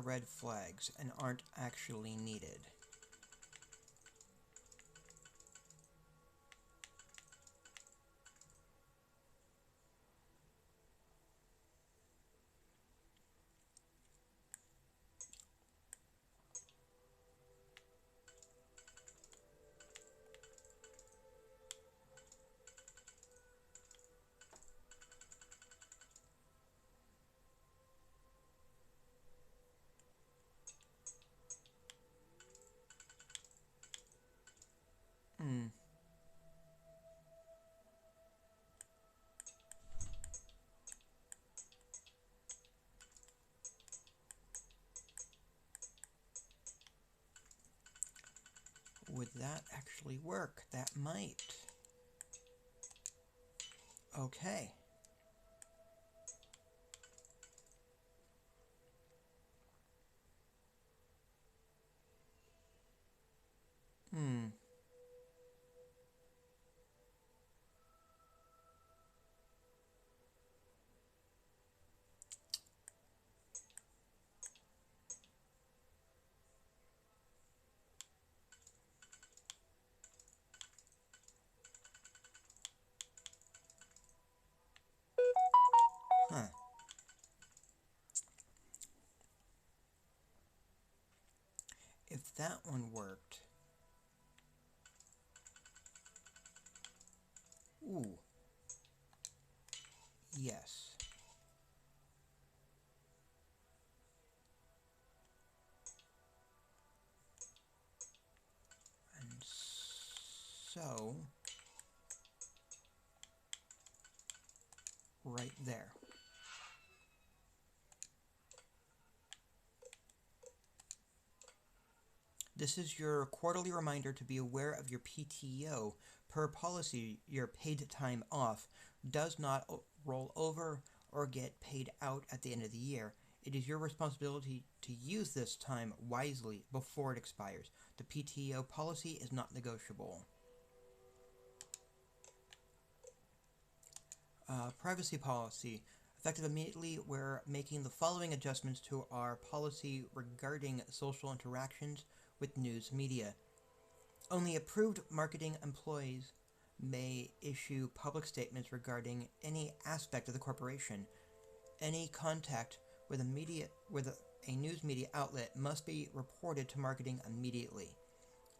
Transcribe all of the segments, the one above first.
red flags and aren't actually needed. Hmm. Would that actually work? That might. Okay. Hmm. Huh. If that one worked... Ooh. Yes. And so... Right there. This is your quarterly reminder to be aware of your PTO. Per policy, your paid time off does not roll over or get paid out at the end of the year. It is your responsibility to use this time wisely before it expires. The PTO policy is not negotiable. Privacy policy. Effective immediately, we're making the following adjustments to our policy regarding social interactions with news media. Only approved marketing employees may issue public statements regarding any aspect of the corporation. Any contact with a news media outlet must be reported to marketing immediately.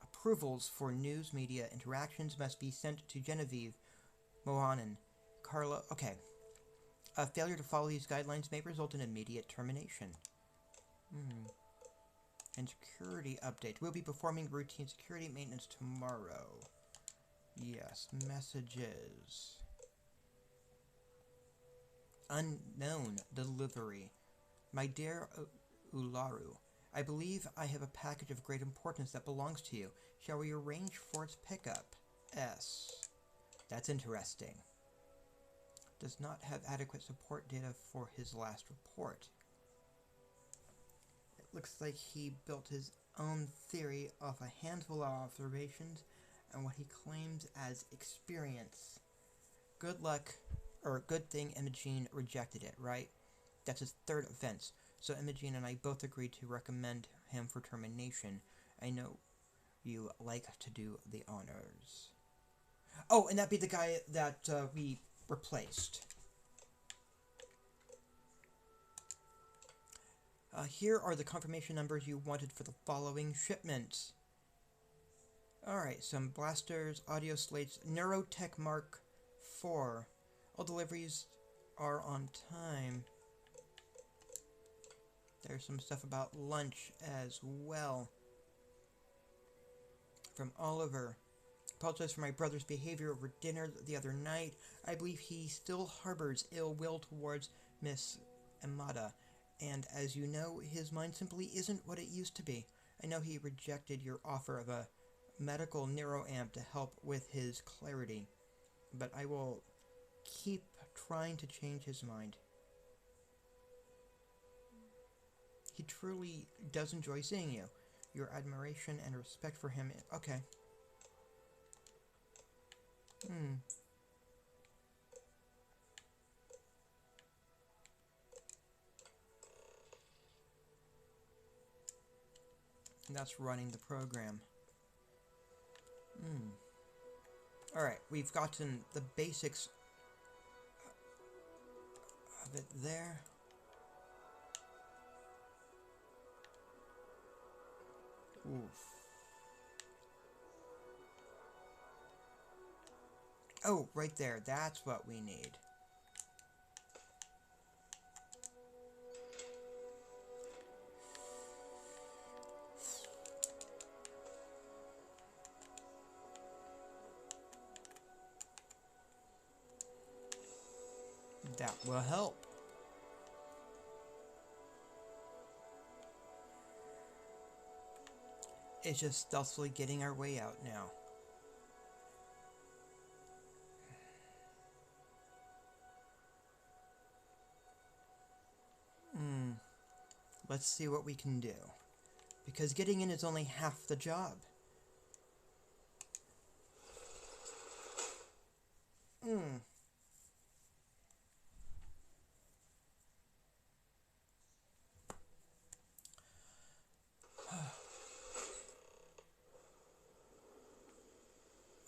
Approvals for news media interactions must be sent to Genevieve, Mohanan, Carla... Okay. A failure to follow these guidelines may result in immediate termination. And security update. We'll be performing routine security maintenance tomorrow. Yes, messages. Unknown delivery. My dear Ularu, I believe I have a package of great importance that belongs to you. Shall we arrange for its pickup? S. That's interesting. Does not have adequate support data for his last report. It looks like he built his own theory off a handful of observations and what he claims as experience. Good luck, or good thing Imogene rejected it, right? That's his third offense, so Imogene and I both agreed to recommend him for termination. I know you like to do the honors. Oh, and that'd be the guy that we replaced. Here are the confirmation numbers you wanted for the following shipments. Alright, some blasters, audio slates, Neurotech Mark IV. All deliveries are on time. There's some stuff about lunch as well. From Oliver. Apologize for my brother's behavior over dinner the other night. I believe he still harbors ill will towards Miss Amada, and as you know, his mind simply isn't what it used to be. I know he rejected your offer of a medical neuroamp to help with his clarity, but I will keep trying to change his mind. He truly does enjoy seeing you. Your admiration and respect for him... Okay. That's running the program. Alright, we've gotten the basics of it there. Oof. Oh, right there. That's what we need. That will help. It's just stealthily getting our way out now. Let's see what we can do. Because getting in is only half the job.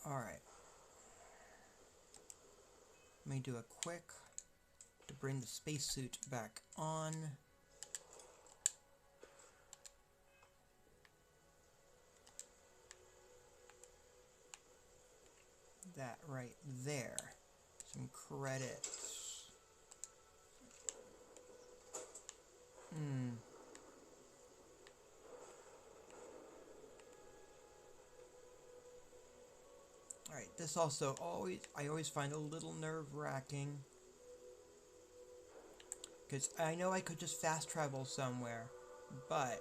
Alright. Let me do a quick to bring the spacesuit back on. That right there. Some credits. Alright, this also I always find a little nerve-wracking. Because I know I could just fast travel somewhere, but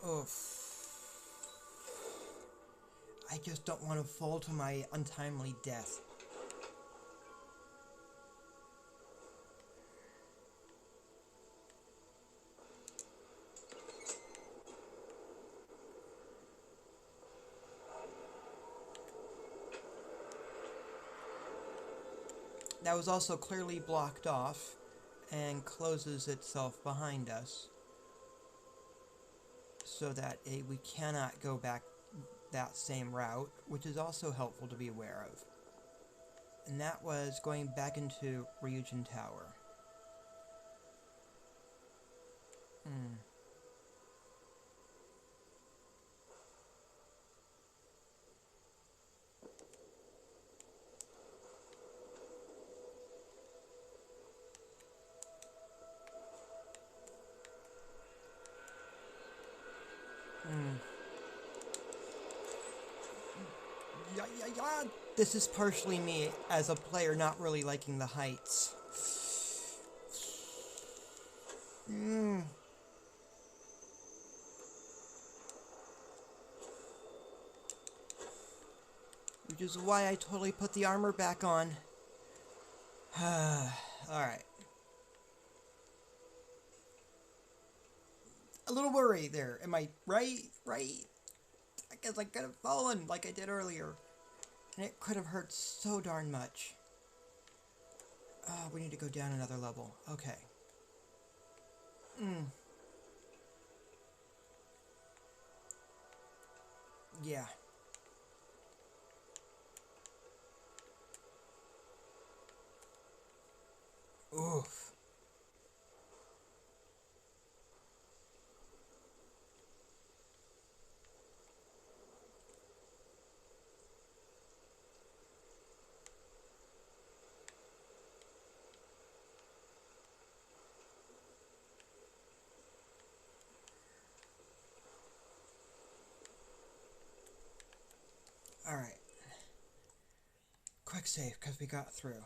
oof. I just don't want to fall to my untimely death. That was also clearly blocked off and closes itself behind us so that we cannot go back that same route, which is also helpful to be aware of. And that was going back into Ryujin Tower. Yeah. This is partially me as a player not really liking the heights. Which is why I totally put the armor back on. Alright. A little worry there. Am I right? Right? I guess I could have fallen like I did earlier. And it could have hurt so darn much. We need to go down another level. Okay. Yeah. Oof. Alright. Quick save, because we got through.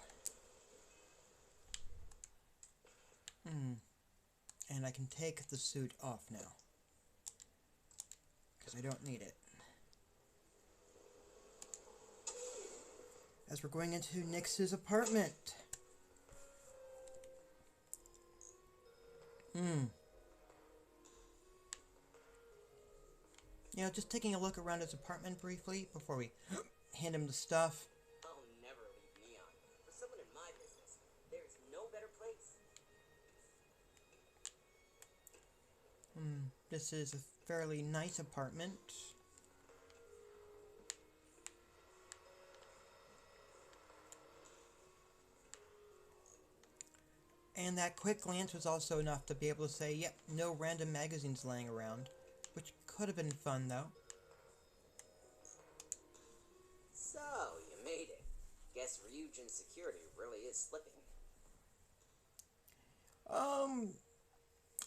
And I can take the suit off now. Because I don't need it. As we're going into Nyx's apartment. Just taking a look around his apartment briefly before we hand him the stuff. Oh, never leave me on. For someone in my business, there's no better place. This is a fairly nice apartment. And that quick glance was also enough to be able to say, yep, no random magazines laying around. Which could have been fun, though. So, you made it. Guess Ryujin's security really is slipping.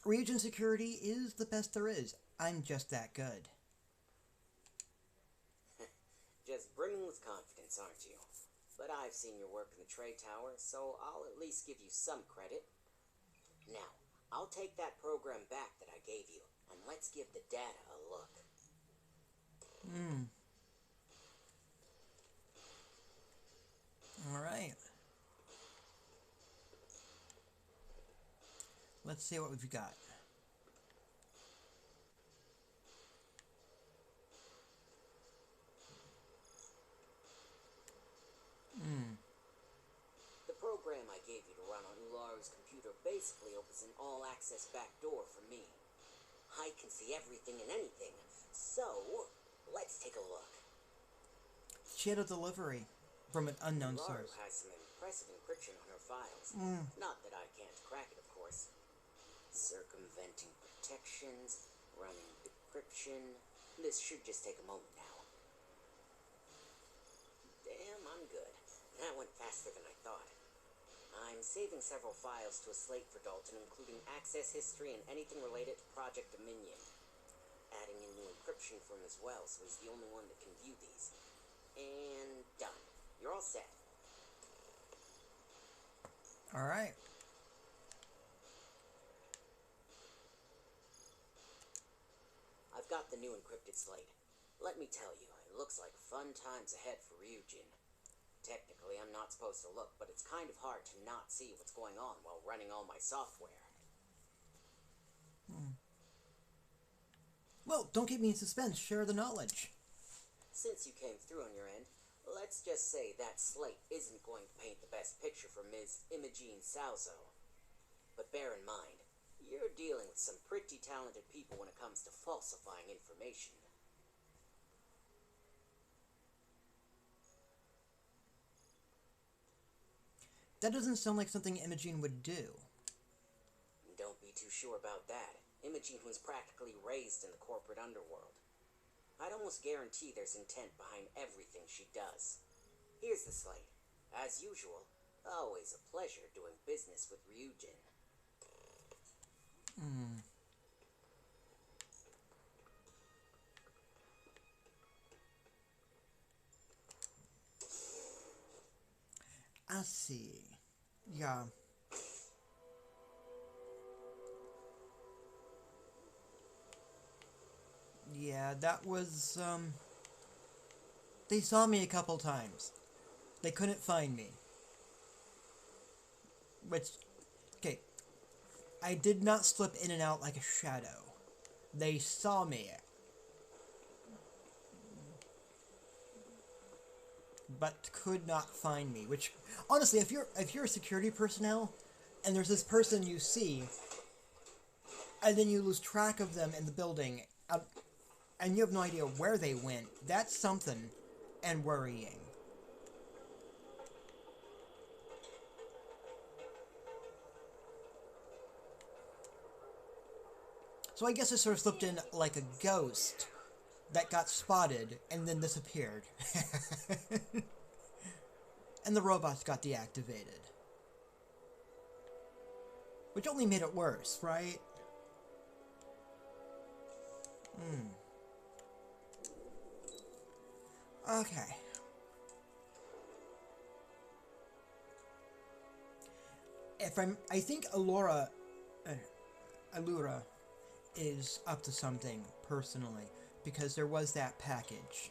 Region security is the best there is. I'm just that good. Just brimming with confidence, aren't you? But I've seen your work in the trade tower, so I'll at least give you some credit. Now, I'll take that program back that I gave you, and let's give the data a look. Alright. Let's see what we've got. The program I gave you to run on Ularu's computer basically opens an all-access backdoor for me. I can see everything and anything, so let's take a look. She had a delivery from an unknown Ularu source. has some impressive encryption on her files. Not that I can't crack it, of course. Circumventing protections, running decryption. This should just take a moment now. Damn, I'm good. That went faster than I thought. I'm saving several files to a slate for Dalton, including access history and anything related to Project Dominion. Adding in new encryption for him as well, so he's the only one that can view these. And done. You're all set. Alright. I've got the new encrypted slate. Let me tell you, it looks like fun times ahead for Ryujin. Technically, I'm not supposed to look, but it's kind of hard to not see what's going on while running all my software. Well, don't keep me in suspense. Share the knowledge. Since you came through on your end, let's just say that slate isn't going to paint the best picture for Ms. Imogene Salzo. But bear in mind, you're dealing with some pretty talented people when it comes to falsifying information. That doesn't sound like something Imogene would do. Don't be too sure about that. Imogene was practically raised in the corporate underworld. I'd almost guarantee there's intent behind everything she does. Here's the slate. As usual, always a pleasure doing business with Ryujin. I see. Yeah. Yeah, that was, They saw me a couple times. They couldn't find me. Which, okay, I did not slip in and out like a shadow. They saw me. But could not find me. Which, honestly, if you're a security personnel, and there's this person you see, and then you lose track of them in the building, and you have no idea where they went, that's something, and worrying. So I guess I sort of slipped in like a ghost that got spotted and then disappeared. And the robots got deactivated. Which only made it worse, right? Okay. I think Allura is up to something, personally, because there was that package.